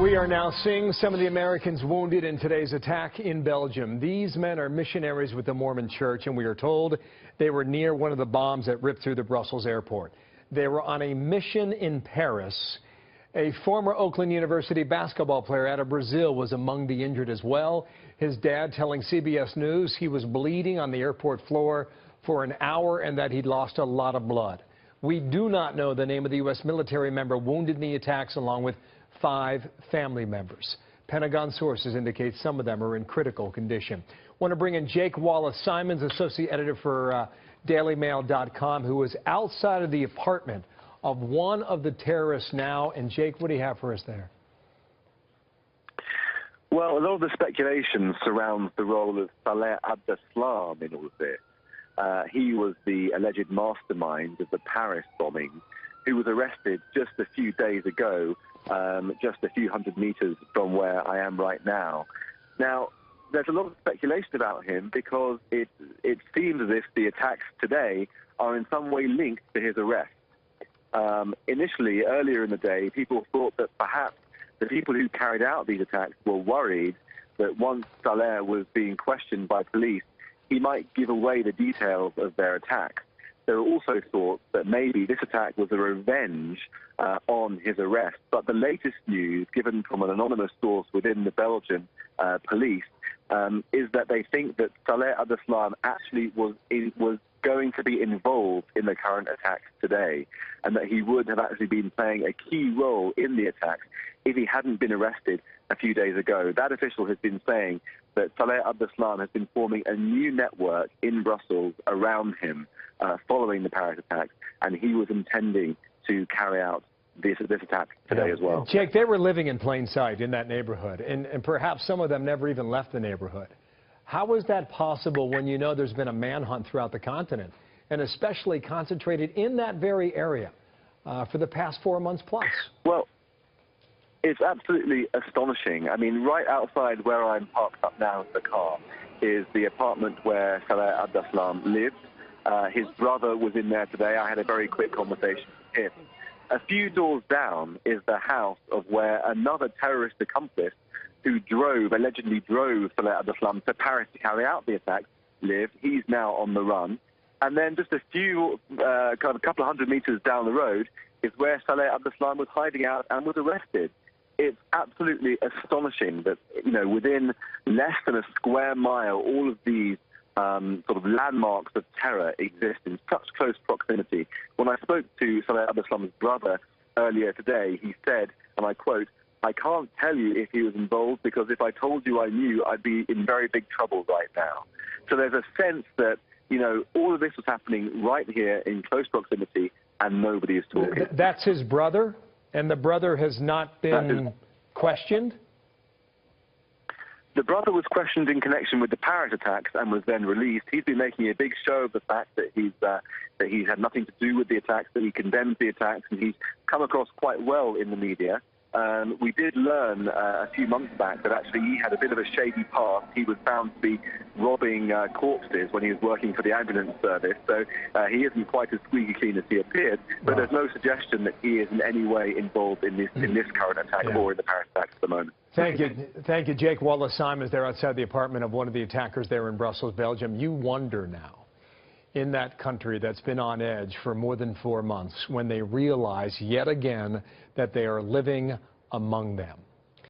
We are now seeing some of the Americans wounded in today's attack in Belgium. These men are missionaries with the Mormon Church, and we are told they were near one of the bombs that ripped through the Brussels airport. They were on a mission in Paris. A former Oakland University basketball player out of Brazil was among the injured as well. His dad telling CBS News he was bleeding on the airport floor for an hour and that he'd lost a lot of blood. We do not know the name of the U.S. military member wounded in the attacks, along with 5 family members. Pentagon sources indicate some of them are in critical condition. Want to bring in Jake Wallace-Simons, associate editor for DailyMail.com, who is outside of the apartment of one of the terrorists now. And Jake, what do you have for us there? Well, a lot of the speculation surrounds the role of Saleh Abdeslam in all of this. He was the alleged mastermind of the Paris bombing, who was arrested just a few days ago, just a few hundred meters from where I am right now. Now, there's a lot of speculation about him because it seems as if the attacks today are in some way linked to his arrest. Initially, earlier in the day, people thought that perhaps the people who carried out these attacks were worried that once Saleh was being questioned by police, he might give away the details of their attack. There were also thoughts that maybe this attack was a revenge on his arrest. But the latest news, given from an anonymous source within the Belgian police, is that they think that Saleh Abdeslam actually was going to be involved in the current attacks today, and that he would have actually been playing a key role in the attacks if he hadn't been arrested a few days ago. That official has been saying that Saleh Abdeslam has been forming a new network in Brussels around him following the Paris attacks, and he was intending to carry out this attack today as well. Jake, they were living in plain sight in that neighborhood, and perhaps some of them never even left the neighborhood. How is that possible when you know there's been a manhunt throughout the continent, and especially concentrated in that very area for the past 4 months plus? Well, it's absolutely astonishing. I mean, right outside where I'm parked up now in the car is the apartment where Saleh Abdeslam lived. His brother was in there today. I had a very quick conversation with him. A few doors down is the house of where another terrorist accomplice who allegedly drove Saleh Abdeslam to Paris to carry out the attack lived. He's now on the run. And then just a couple of hundred meters down the road is where Saleh Abdeslam was hiding out and was arrested. It's absolutely astonishing that, within less than a square mile, all of these sort of landmarks of terror exist in such close proximity. When I spoke to Saleh Abdeslam's brother earlier today, he said, and I quote, "I can't tell you if he was involved, because if I told you I knew, I'd be in very big trouble right now." So there's a sense that, all of this was happening right here in close proximity, and nobody is talking. That's his brother? And the brother has not been questioned? The brother was questioned in connection with the Paris attacks and was then released. He's been making a big show of the fact that he had nothing to do with the attacks, that he condemned the attacks, and he's come across quite well in the media. We did learn a few months back that actually he had a bit of a shady past. He was found to be robbing corpses when he was working for the ambulance service, so he isn't quite as squeaky clean as he appeared, but there's no suggestion that he is in any way involved in this current attack or in the Paris attacks at the moment. Thank you, Jake Wallace-Simons there outside the apartment of one of the attackers there in Brussels, Belgium. You wonder now, in that country that's been on edge for more than 4 months, when they realize yet again that they are living among them.